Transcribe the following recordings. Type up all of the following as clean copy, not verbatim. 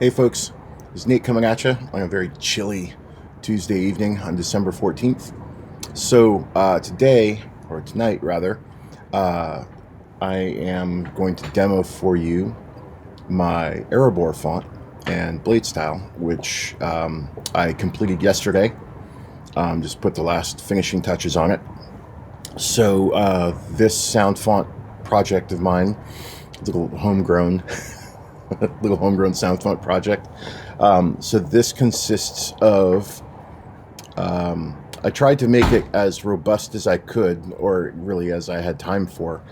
Hey folks, this is Nate coming at you on a very chilly Tuesday evening on December 14th. So today, or tonight rather, I am going to demo for you my Erebor font and BladeStyle, which I completed yesterday. Just put the last finishing touches on it. So this SoundFont project of mine, little homegrown SoundFont project. So this consists of, I tried to make it as robust as I could, or really as I had time for.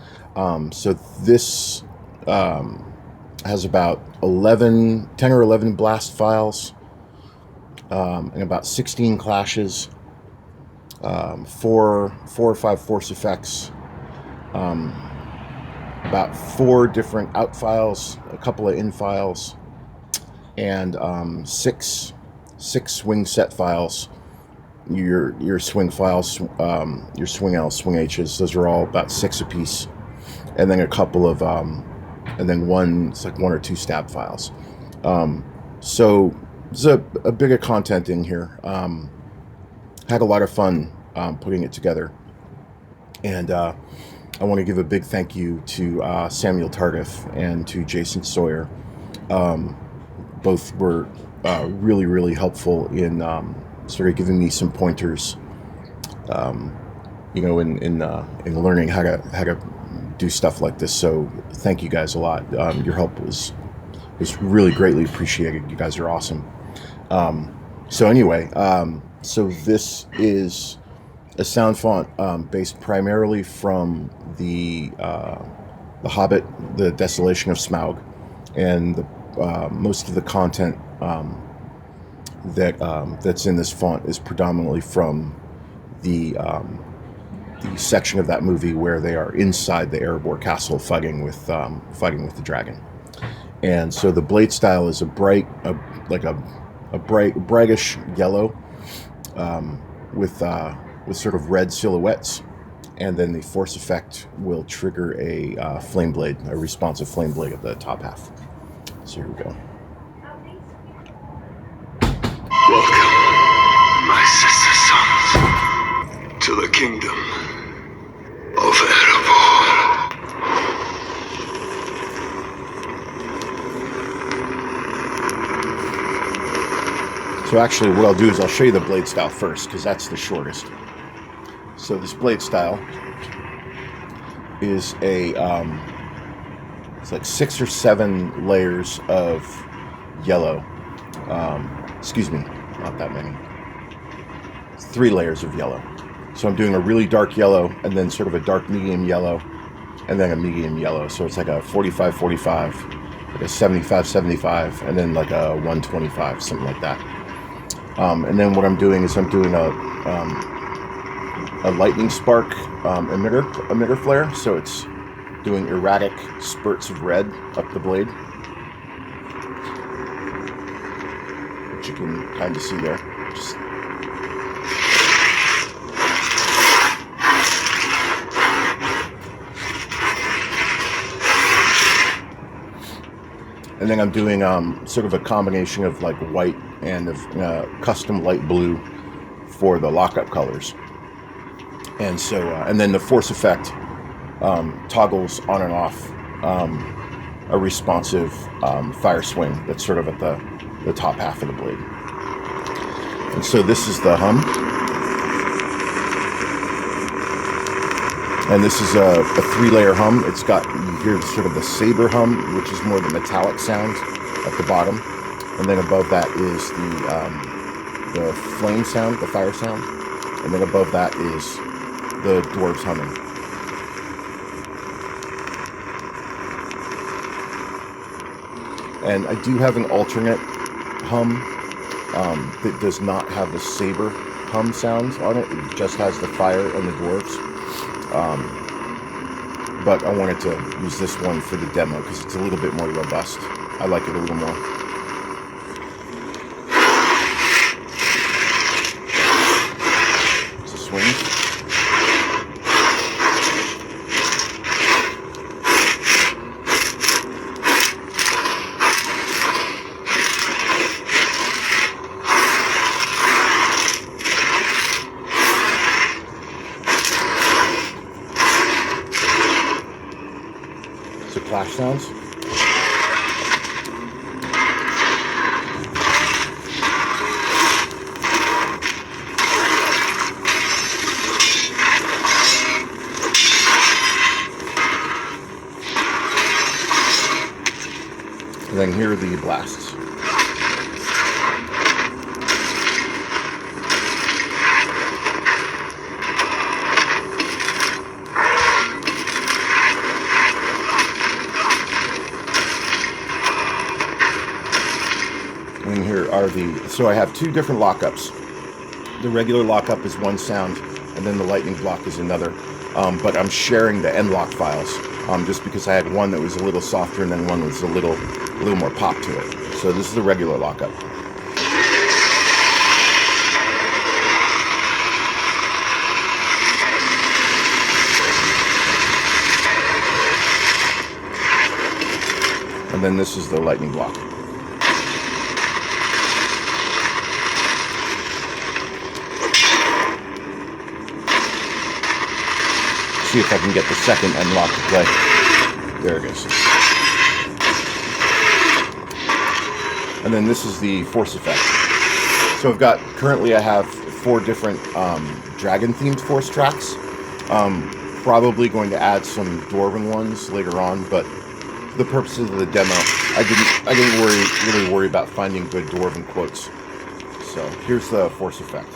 So this has about 10 or 11 blast files, and about 16 clashes, 4 or 5 force effects, about 4 different out files, a couple of in files, and 6 swing set files. Your swing files, your swing L's, swing H's, those are all about 6 apiece, and then a couple of and then it's like 1 or 2 stab files. So there's a bit of content in here. Had a lot of fun putting it together, and I want to give a big thank you to Samuel Tardif and to Jason Sawyer. Both were really helpful in sort of giving me some pointers, in learning how to do stuff like this. So thank you guys a lot. Your help was really greatly appreciated. You guys are awesome. So anyway, so this is a sound font based primarily from the Hobbit, the Desolation of Smaug, and most of the content that's in this font is predominantly from the section of that movie where they are inside the Erebor castle fighting with the dragon. And so the BladeStyle is a brightish yellow with sort of red silhouettes, and then the force effect will trigger a flame blade, a responsive flame blade at the top half. So here we go. Welcome, my sister sons, to the kingdom of Erebor. So actually what I'll do is I'll show you the BladeStyle first, because that's the shortest. So this BladeStyle is it's like 6 or 7 layers of yellow. Excuse me, not that many. 3 layers of yellow. So I'm doing a really dark yellow, and then sort of a dark medium yellow, and then a medium yellow. So it's like a 45-45, like a 75-75, and then like a 125, something like that. And then what I'm doing is I'm doing a lightning spark emitter flare. So it's doing erratic spurts of red up the blade, which you can kind of see there. And then I'm doing sort of a combination of like white and of custom light blue for the lockup colors. And so, and then the force effect toggles on and off a responsive fire swing that's sort of at the top half of the blade. And so this is the hum. And this is a 3-layer hum. It's got, you hear sort of the Saber hum, which is more the metallic sound at the bottom. And then above that is the flame sound, the fire sound. And then above that is the dwarves humming. And I do have an alternate hum that does not have the Saber hum sounds on it. It just has the fire and the dwarves. But I wanted to use this one for the demo because it's a little bit more robust. I like it a little more. It's a swing. crash sounds. And then here are the blasts. And here are so I have two different lockups. The regular lockup is one sound, and then the lightning block is another. But I'm sharing the end lock files, just because I had one that was a little softer and then one was a little more pop to it. So this is the regular lockup. And then this is the lightning block. See if I can get the second end lock to play. There it goes. And then this is the force effect. So currently I have 4 different dragon themed force tracks. Probably going to add some dwarven ones later on, but for the purposes of the demo, I didn't really worry about finding good dwarven quotes. So here's the force effect.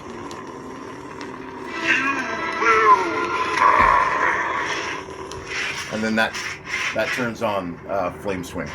And then that turns on Flame Swing.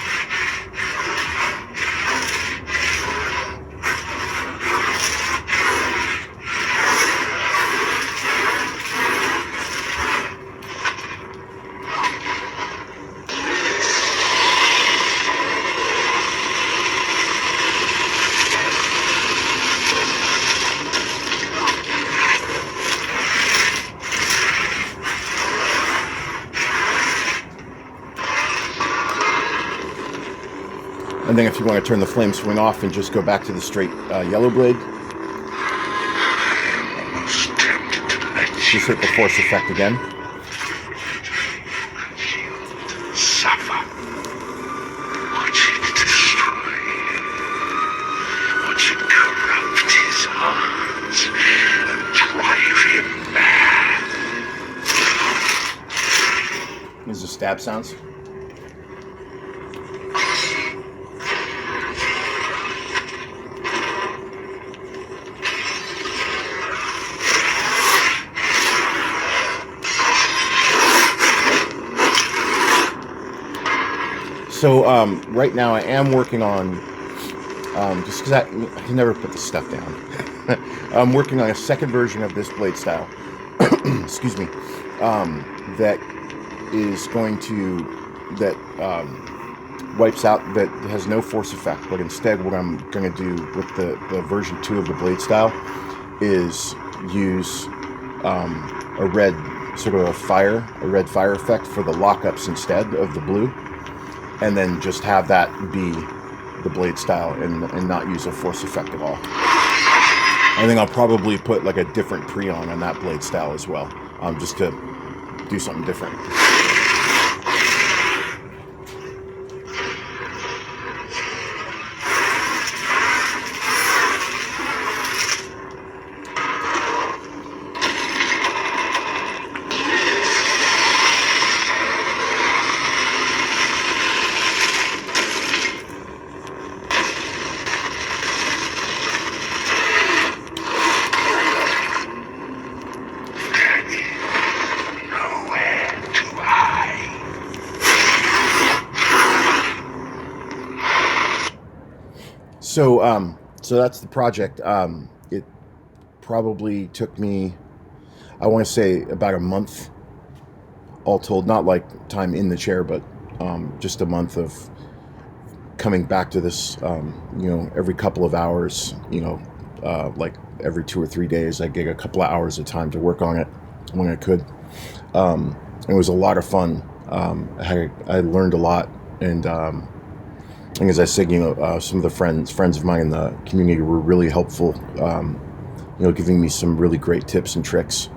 And then if you want to turn the flame swing off and just go back to the straight yellow blade, just hit the force effect again. Suffer. Watch it destroy. Watch it corrupt his heart and drive him mad. These are stab sounds. So right now I am working on, just because I can never put this stuff down, I'm working on a second version of this blade style, excuse me, that is going to, wipes out, that has no force effect, but instead what I'm going to do with the version 2 of the blade style is use a red fire effect for the lockups instead of the blue. And then just have that be the blade style and not use a force effect at all. I think I'll probably put like a different pre-on that blade style as well, just to do something different. So that's the project. It probably took me, I want to say, about a month, all told. Not like time in the chair, but just a month of coming back to this. Every couple of hours. Like every 2 or 3 days, I get a couple of hours of time to work on it when I could. It was a lot of fun. I learned a lot, and and as I said, some of the friends of mine in the community were really helpful, giving me some really great tips and tricks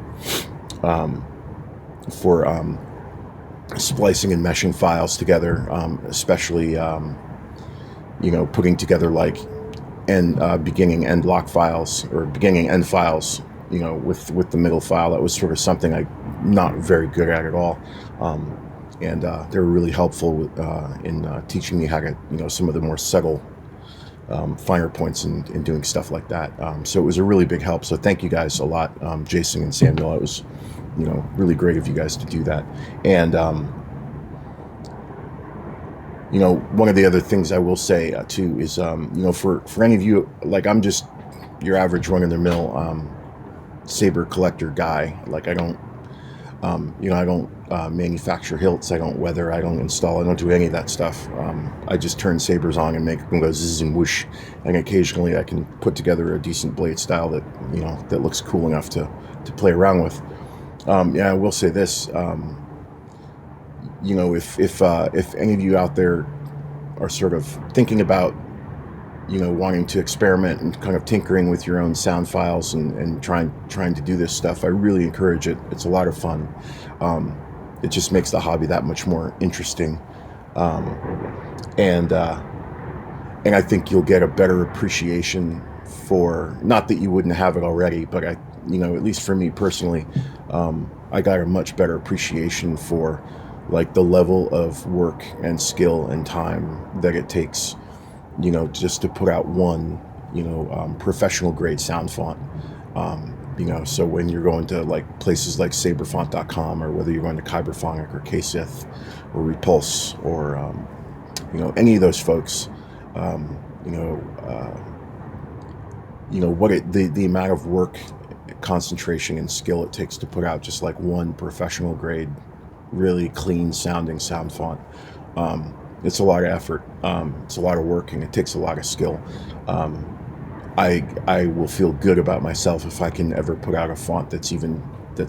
for splicing and meshing files together, especially putting together like beginning end block files or beginning end files, with the middle file. That was sort of something I'm not very good at all. And they were really helpful in teaching me how to, some of the more subtle, finer points in doing stuff like that. So it was a really big help. So thank you guys a lot, Jason and Samuel. It was, really great of you guys to do that. And, one of the other things I will say too is, for any of you, like I'm just your average run-of-the-mill Saber collector guy. Like I don't, I don't manufacture hilts, I don't weather, I don't install, I don't do any of that stuff. I just turn Sabers on and make them go zzz and whoosh, and occasionally I can put together a decent blade style that, that looks cool enough to play around with. I will say this, if any of you out there are sort of thinking about, wanting to experiment and kind of tinkering with your own sound files and trying to do this stuff, I really encourage it. It's a lot of fun. It just makes the hobby that much more interesting. And I think you'll get a better appreciation for, not that you wouldn't have it already, but at least for me personally, I got a much better appreciation for like the level of work and skill and time that it takes, just to put out one, professional grade sound font. So when you're going to like places like saberfont.com, or whether you're going to Kyberphonic or KSIF or Repulse or, any of those folks, the amount of work, concentration, and skill it takes to put out just like one professional grade, really clean sounding sound font. It's a lot of effort. It's a lot of work, and it takes a lot of skill. I will feel good about myself if I can ever put out a font that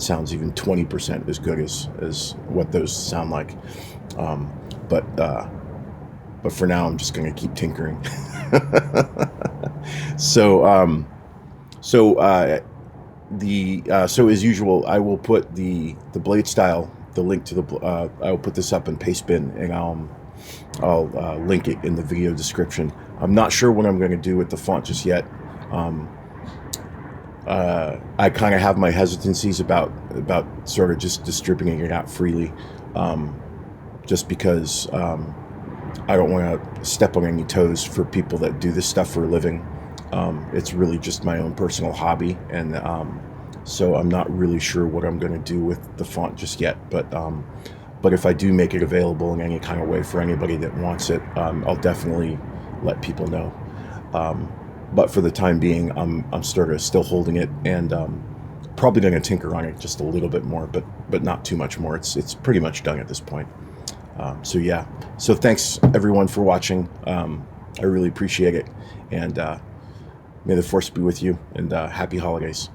sounds even 20% as good as what those sound like. But for now, I'm just going to keep tinkering. So as usual, I will put the BladeStyle, the link to the I will put this up in Pastebin, and I'll link it in the video description. I'm not sure what I'm going to do with the font just yet. I kind of have my hesitancies about sort of just distributing it out freely, just because I don't want to step on any toes for people that do this stuff for a living. It's really just my own personal hobby, and so I'm not really sure what I'm going to do with the font just yet. But if I do make it available in any kind of way for anybody that wants it, I'll definitely let people know. But for the time being, I'm sort of still holding it, and probably going to tinker on it just a little bit more, but not too much more. It's pretty much done at this point. So thanks everyone for watching. I really appreciate it, and may the force be with you, and happy holidays.